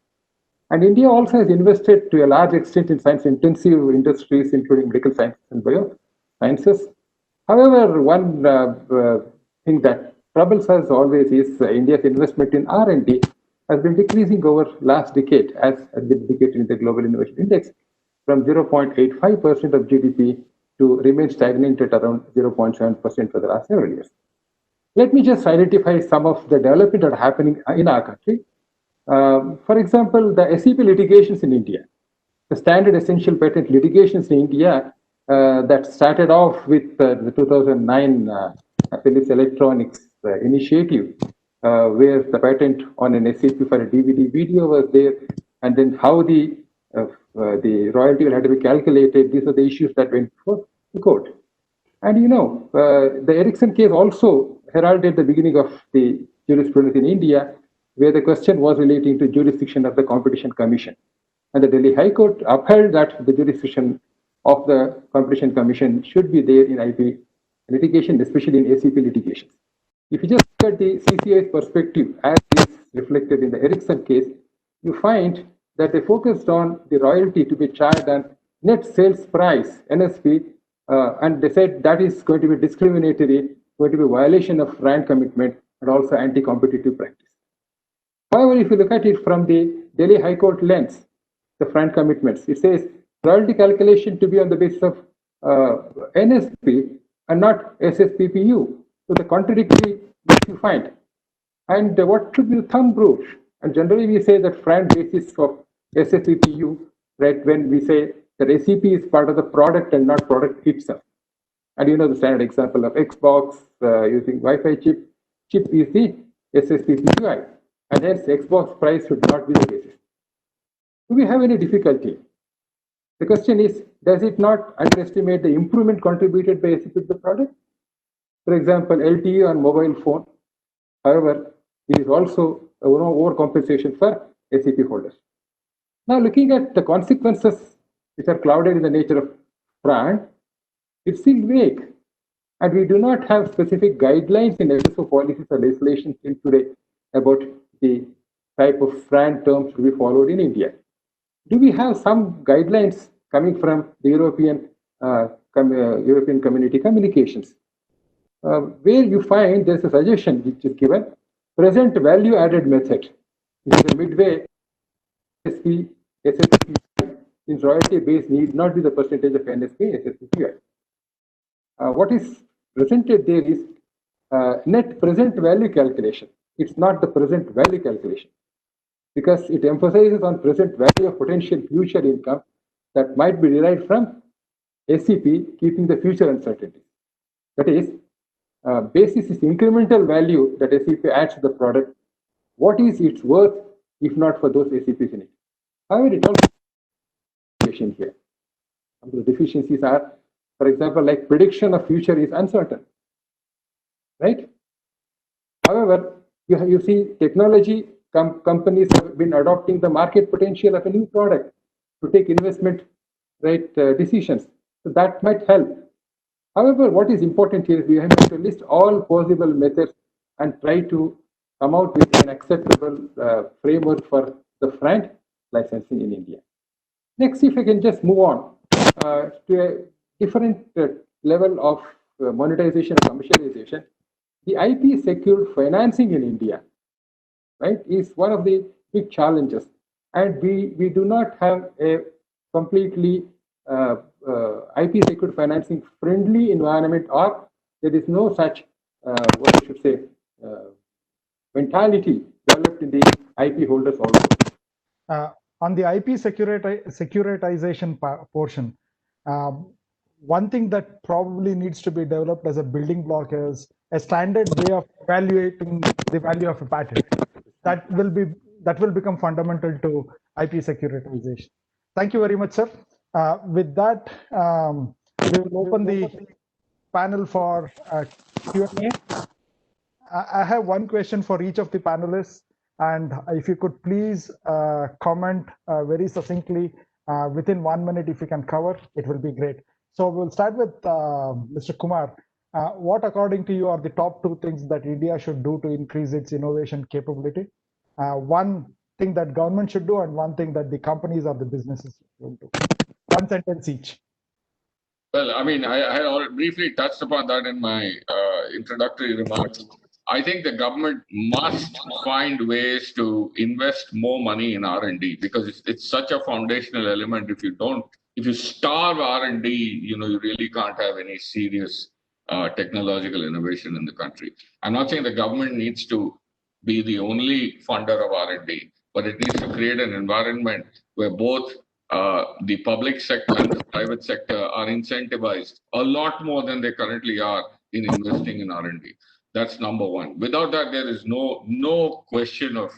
And India also has invested to a large extent in science-intensive industries, including medical sciences and biosciences. However, one thing that troubles us always is India's investment in R&D has been decreasing over last decade, as has been indicated in the Global Innovation Index, from 0.85% of GDP to remain stagnant at around 0.7% for the last several years. Let me just identify some of the development that are happening in our country. For example, the SEP litigations in India, the standard essential patent litigations in India that started off with the 2009 Philips Electronics initiative, where the patent on an SEP for a DVD video was there, and then how the royalty will have to be calculated. These are the issues that went before the court. And the Ericsson case also heralded the beginning of the jurisprudence in India, where the question was relating to jurisdiction of the Competition Commission. And the Delhi High Court upheld that the jurisdiction of the Competition Commission should be there in IP litigation, especially in ACP litigation. If you just look at the CCI's perspective as is reflected in the Ericsson case, you find that they focused on the royalty to be charged on net sales price, NSP, and they said that is going to be discriminatory, going to be a violation of FRAND commitment and also anti-competitive practice. However, if you look at it from the Delhi High Court lens, the FRAND commitments, it says royalty calculation to be on the basis of NSP and not SSPPU. So the contradictory that you find. And what should be the thumb rule? And generally we say that FRAND basis of SSPPU, right, when we say that SEP is part of the product and not product itself. And you know the standard example of Xbox using Wi-Fi chip is the SSPPUI. And hence Xbox price should not be the basis. Do we have any difficulty? The question is, does it not underestimate the improvement contributed by SEP to the product? For example, LTE on mobile phone. However, it is also overcompensation for SEP holders. Now, looking at the consequences which are clouded in the nature of FRAND, it's still vague. And we do not have specific guidelines in SSO policies or legislation till today about the type of FRAND terms to be followed in India. Do we have some guidelines coming from the European Community communications? Where you find there's a suggestion which is given, present value added method, which is a midway SSP, since royalty base need not be the percentage of NSP, SSPPI. What is presented there is net present value calculation. It's not the present value calculation because it emphasizes on present value of potential future income that might be derived from SEP, keeping the future uncertainty. That is, basis is incremental value that SEP adds to the product. What is its worth if not for those SEPs in it? However, it also here. The deficiencies are, for example, like prediction of future is uncertain, right? However, you see technology companies have been adopting the market potential of a new product to take investment decisions. So that might help. However, what is important here is we have to list all possible methods and try to come out with an acceptable framework for the FRAND licensing in India. Next, if I can just move on to a different level of monetization and commercialization, the IP secured financing in India, right, is one of the big challenges. And we do not have a completely IP secured financing friendly environment, or there is no such what I should say mentality developed in the IP holders also. On the IP securitization portion, one thing that probably needs to be developed as a building block is a standard way of evaluating the value of a patent. That will become fundamental to IP securitization. Thank you very much, sir. With that, we will open the panel for Q&A. I have one question for each of the panelists, and if you could please comment very succinctly within 1 minute, if you can cover, it will be great. So we'll start with Mr. Kumar. What, according to you, are the top 2 things that India should do to increase its innovation capability? One thing that government should do, and one thing that the companies or the businesses should do. 1 sentence each. Well, I mean, I had already briefly touched upon that in my introductory remarks. I think the government must find ways to invest more money in R&D because it's such a foundational element. If you starve R&D, you really can't have any serious technological innovation in the country. I'm not saying the government needs to be the only funder of R&D, but it needs to create an environment where both the public sector and the private sector are incentivized a lot more than they currently are in investing in R&D. That's number one. Without that, there is no question of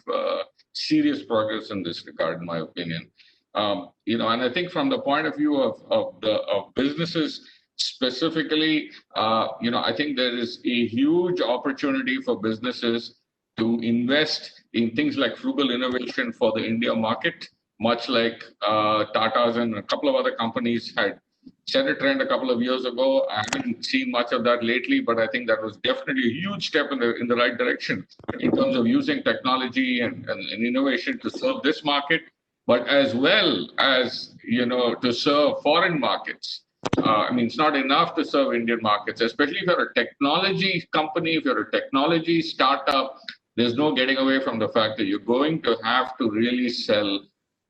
serious progress in this regard, in my opinion. And I think from the point of view of businesses specifically, I think there is a huge opportunity for businesses to invest in things like frugal innovation for the India market, much like Tata's and a couple of other companies had set a trend a couple of years ago. I haven't seen much of that lately, but I think that was definitely a huge step in the right direction in terms of using technology and innovation to serve this market, but as well as, to serve foreign markets. I mean, it's not enough to serve Indian markets, especially if you're a technology company, if you're a technology startup. There's no getting away from the fact that you're going to have to really sell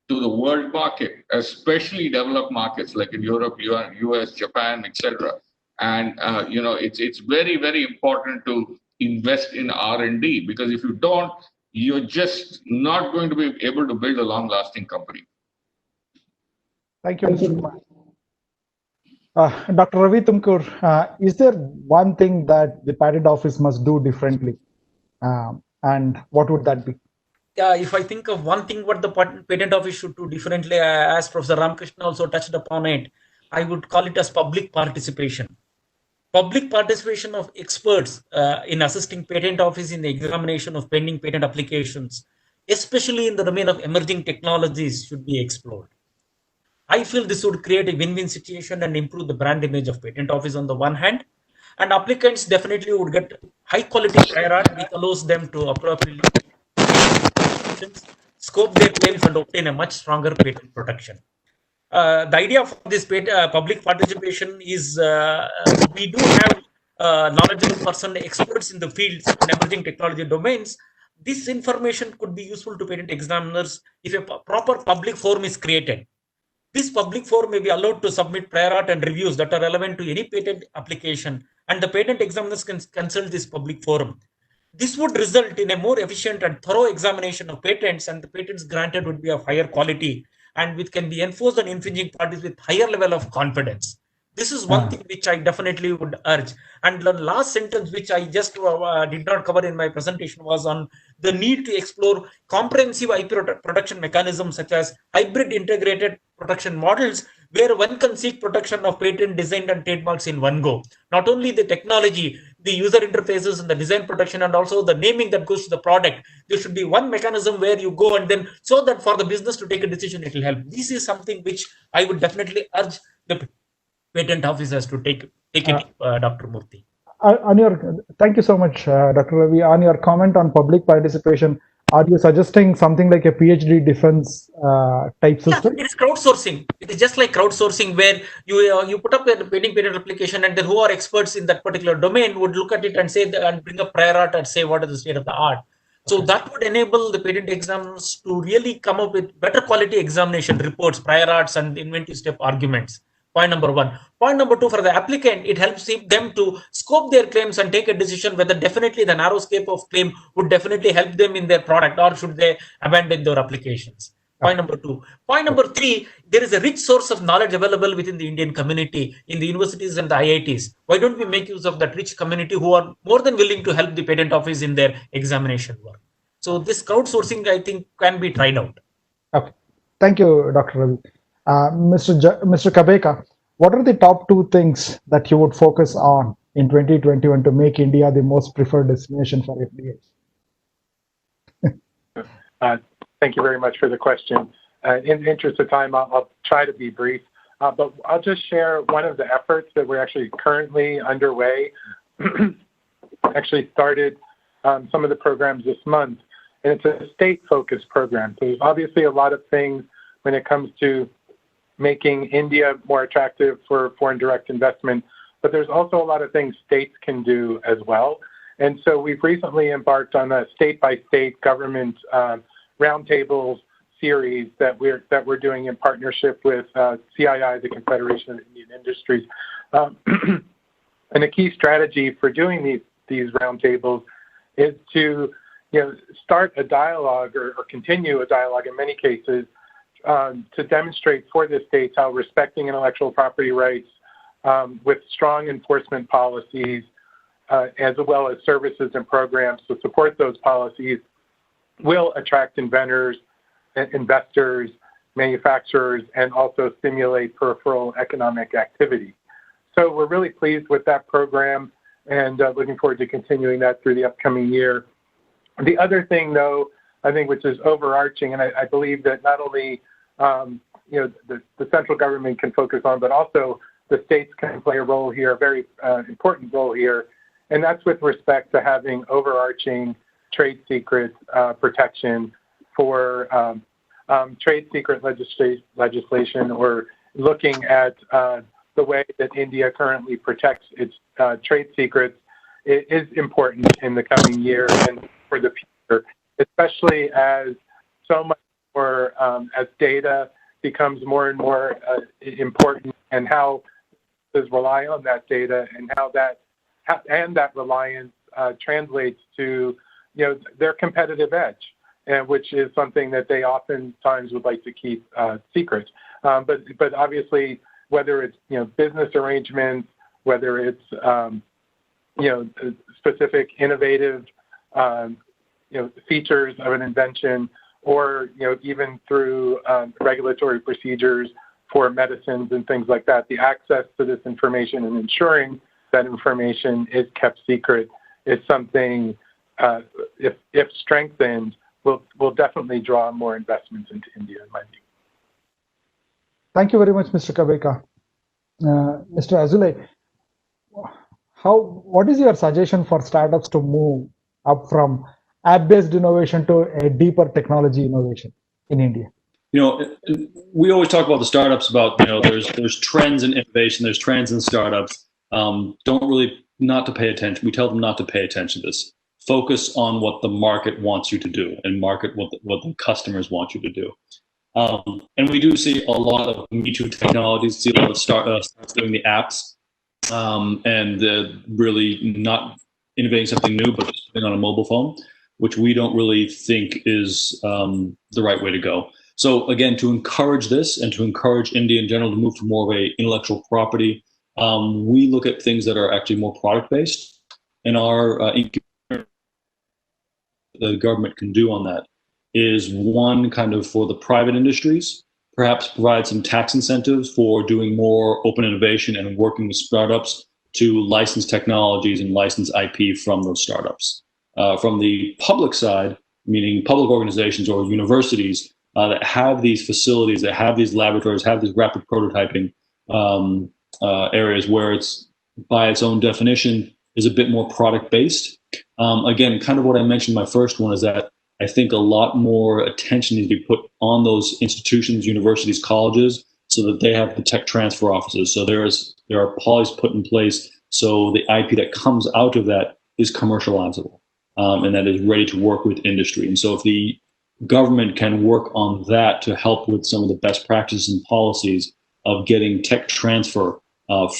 to the world market, especially developed markets like in Europe, US, Japan, etc. And it's very, very important to invest in R&D, because if you don't, you're just not going to be able to build a long-lasting company. Thank you, Mr. Kumar. Dr. Ravi Tumkur, is there one thing that the Patent Office must do differently? And what would that be? Yeah, if I think of one thing what the Patent Office should do differently, as Professor Ramakrishna also touched upon it, I would call it as public participation. Public participation of experts in assisting Patent Office in the examination of pending patent applications, especially in the domain of emerging technologies, should be explored. I feel this would create a win-win situation and improve the brand image of Patent Office on the one hand, and applicants definitely would get high-quality prior art, which allows them to appropriately scope their claims and obtain a much stronger patent protection. The idea of this public participation is we do have knowledgeable person, experts in the fields and emerging technology domains. This information could be useful to patent examiners if a proper public forum is created. This public forum may be allowed to submit prior art and reviews that are relevant to any patent application, and the patent examiners can consult this public forum. This would result in a more efficient and thorough examination of patents, and the patents granted would be of higher quality and which can be enforced on infringing parties with higher level of confidence. This is one thing which I definitely would urge. And the last sentence, which I just did not cover in my presentation, was on the need to explore comprehensive IP protection mechanisms such as hybrid integrated protection models, where one can seek protection of patent, design, and trademarks in one go. Not only the technology, the user interfaces and the design protection, and also the naming that goes to the product. There should be one mechanism where you go, and then so that for the business to take a decision, it will help. This is something which I would definitely urge the patent officers to take it, Dr. Murthy. Thank you so much, Dr. Ravi. On your comment on public participation, are you suggesting something like a PhD defense type system? Yeah, it is crowdsourcing. It is just like crowdsourcing, where you put up a patent application, and then who are experts in that particular domain would look at it and say and bring up prior art and say what is the state of the art. So that would enable the patent examiners to really come up with better quality examination reports, prior arts, and inventive step arguments. Point number one. Point number two, for the applicant, it helps them to scope their claims and take a decision whether definitely the narrow scope of claim would definitely help them in their product, or should they abandon their applications. Point number two. Point number three, there is a rich source of knowledge available within the Indian community, in the universities and the IITs. Why don't we make use of that rich community who are more than willing to help the patent office in their examination work? So this crowdsourcing, I think, can be tried out. Okay. Thank you, Dr. Ravi. Mr. Kabeka, what are the top two things that you would focus on in 2021 to make India the most preferred destination for FDIs? Thank you very much for the question. In the interest of time, I'll try to be brief, but I'll just share one of the efforts that we're actually currently underway. Actually started some of the programs this month, and it's a state-focused program. So there's obviously a lot of things when it comes to making India more attractive for foreign direct investment, but there's also a lot of things states can do as well. And so we've recently embarked on a state-by-state government roundtables series that we're doing in partnership with CII, the Confederation of Indian Industries. And a key strategy for doing these roundtables is to start a dialogue or continue a dialogue in many cases to demonstrate for the states how respecting intellectual property rights with strong enforcement policies as well as services and programs to support those policies will attract inventors, investors, manufacturers, and also stimulate peripheral economic activity. So we're really pleased with that program and looking forward to continuing that through the upcoming year. The other thing, though, I think, which is overarching, and I believe that not only the central government can focus on, but also the states can play a role here, a very important role here, and that's with respect to having overarching trade secret protection for trade secret legislation, or looking at the way that India currently protects its trade secrets. It is important in the coming year and for the future, especially as so much more, as data becomes more and more important, and how businesses rely on that data, and how that reliance translates to their competitive edge, which is something that they oftentimes would like to keep secret. But obviously, whether it's business arrangements, whether it's specific innovative features of an invention, or even through regulatory procedures for medicines and things like that, the access to this information and ensuring that information is kept secret is something, if strengthened, will definitely draw more investments into India, in my view. Thank you very much, Mr. Kabeka. Mr. Azoulay, what is your suggestion for startups to move up from app-based innovation to a deeper technology innovation in India? We always talk about the startups about, there's trends in innovation, there's trends in startups. Not to pay attention. We tell them not to pay attention to this. Focus on what the market wants you to do, and market what the customers want you to do. And we do see a lot of Me Too technologies, see a lot of startups doing the apps, and really not innovating something new, but just putting on a mobile phone, which we don't really think is the right way to go. So again, to encourage this and to encourage India in general to move to more of a intellectual property, we look at things that are actually more product-based, and our the government can do on that is one, kind of for the private industries, perhaps provide some tax incentives for doing more open innovation and working with startups to license technologies and license IP from those startups. From the public side, meaning public organizations or universities that have these facilities, that have these laboratories, have these rapid prototyping areas where it's, by its own definition, is a bit more product-based. Again, kind of what I mentioned in my first one is that I think a lot more attention needs to be put on those institutions, universities, colleges, so that they have the tech transfer offices. So there are policies put in place so the IP that comes out of that is commercializable, and that is ready to work with industry. And so if the government can work on that to help with some of the best practices and policies of getting tech transfer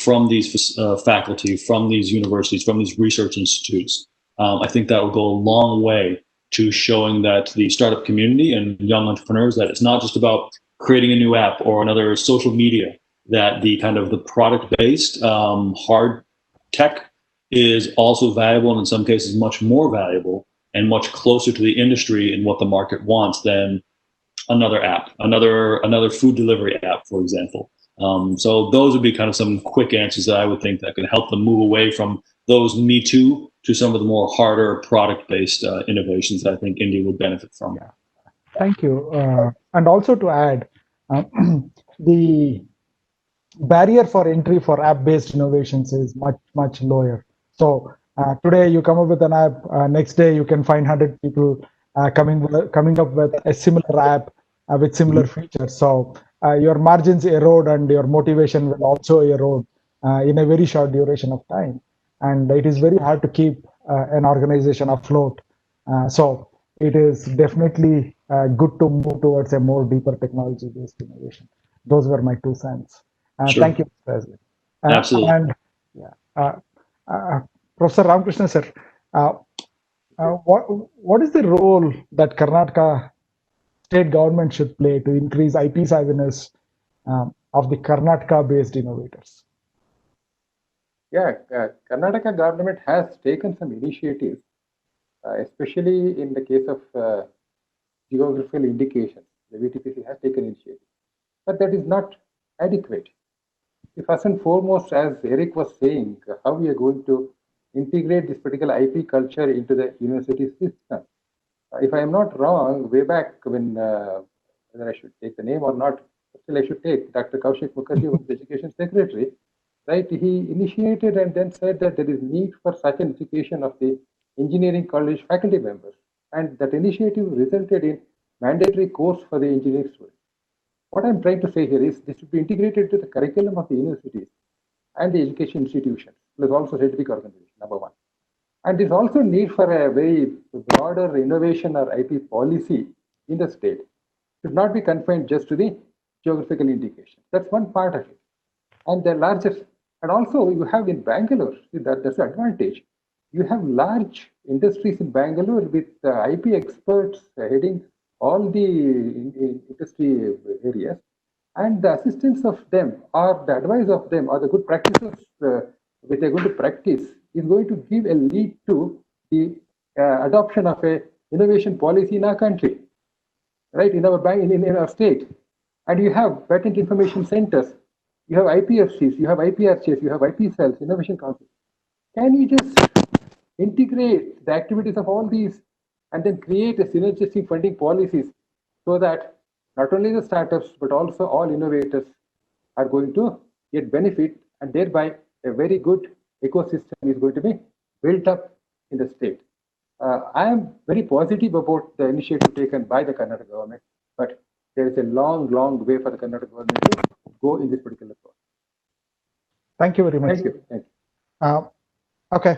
from these faculty, from these universities, from these research institutes, I think that will go a long way to showing that the startup community and young entrepreneurs that it's not just about creating a new app or another social media, that the kind of the product-based hard tech is also valuable, and in some cases much more valuable and much closer to the industry and what the market wants than another app, another food delivery app, for example. So those would be kind of some quick answers that I would think that could help them move away from those Me Too to some of the more harder product-based innovations that I think India would benefit from. Yeah. Thank you. And also to add, the barrier for entry for app-based innovations is much, much lower. So today you come up with an app, next day you can find 100 people coming up with a similar app with similar features. So your margins erode and your motivation will also erode in a very short duration of time. And it is very hard to keep an organization afloat. So it is definitely good to move towards a more deeper technology-based innovation. Those were my 2 cents. Sure. Thank you, President. Absolutely. And Professor Ramakrishnan sir, what is the role that Karnataka state government should play to increase IP savviness of the Karnataka-based innovators? Yeah, Karnataka government has taken some initiatives, especially in the case of geographical indications. The VTPC has taken initiatives, but that is not adequate. First and foremost, as Eric was saying, how we are going to integrate this particular IP culture into the university system. If I am not wrong, way back when, whether I should take the name or not, still I should take, Dr. Kaushik Mukherjee was the education secretary. right? He initiated and then said that there is need for such an education of the engineering college faculty members. And that initiative resulted in mandatory course for the engineering students. What I'm trying to say here is this should be integrated to the curriculum of the universities and the education institutions. There's also scientific organization, number one. And there's also need for a very broader innovation or IP policy in the state. It should not be confined just to the geographical indication. That's one part of it. And the largest, and also you have in Bangalore, that's the advantage. You have large industries in Bangalore with IP experts heading all the industry areas, and the assistance of them or the advice of them or the good practices which they're going to practice is going to give a lead to the adoption of a innovation policy in our country, right? In our in our state. And you have patent information centers, you have IPFCs, you have IPRCs, you have IP cells, innovation councils. Can you just integrate the activities of all these and then create a synergistic funding policies so that not only the startups but also all innovators are going to get benefit, and thereby a very good ecosystem is going to be built up in the state. I am very positive about the initiative taken by the Karnataka government, but there is a long, long way for the Karnataka government to go in this particular process. Thank you very much. Thank you. Thank you. Okay,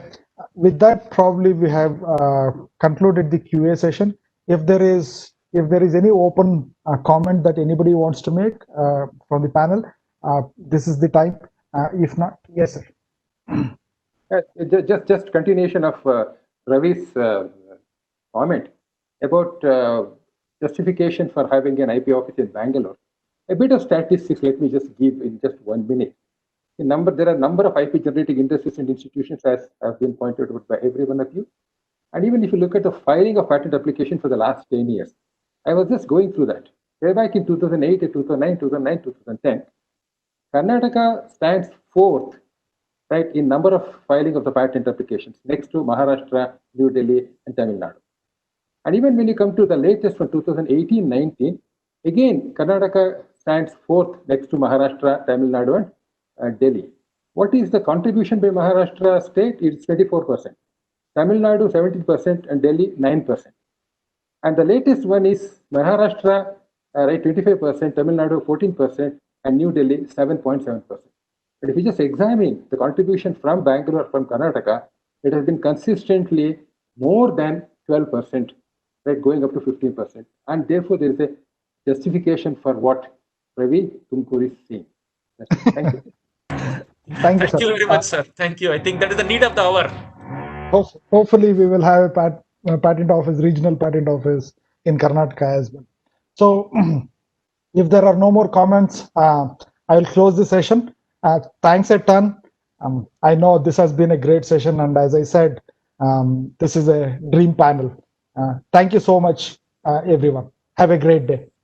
with that, probably we have concluded the QA session. If there is any open comment that anybody wants to make from the panel, this is the time. If not, yes, sir. Just continuation of Ravi's comment about justification for having an IP office in Bangalore. A bit of statistics, let me just give in just 1 minute. There are a number of IP generating industries and institutions, as have been pointed out by every one of you. And even if you look at the filing of patent application for the last 10 years, I was just going through that. Way back in 2008, 2009, 2010, Karnataka stands fourth, right, in number of filing of the patent applications, next to Maharashtra, New Delhi, and Tamil Nadu. And even when you come to the latest from 2018-19, again, Karnataka stands fourth next to Maharashtra, Tamil Nadu, and Delhi. What is the contribution by Maharashtra state? It's 24%. Tamil Nadu 17% and Delhi 9%. And the latest one is Maharashtra, right, 25%, Tamil Nadu 14%, and New Delhi 7.7%. But if you just examine the contribution from Bangalore, from Karnataka, it has been consistently more than 12%, right, going up to 15%. And therefore, there is a justification for what Ravi Tumkur is saying. Thank you. Thank you, Thank you very much, sir. Thank you. I think that is the need of the hour. Hopefully, we will have a patent office, regional patent office in Karnataka as well. So, if there are no more comments, I will close the session. Thanks a ton. I know this has been a great session, and as I said, this is a dream panel. Thank you so much, everyone. Have a great day.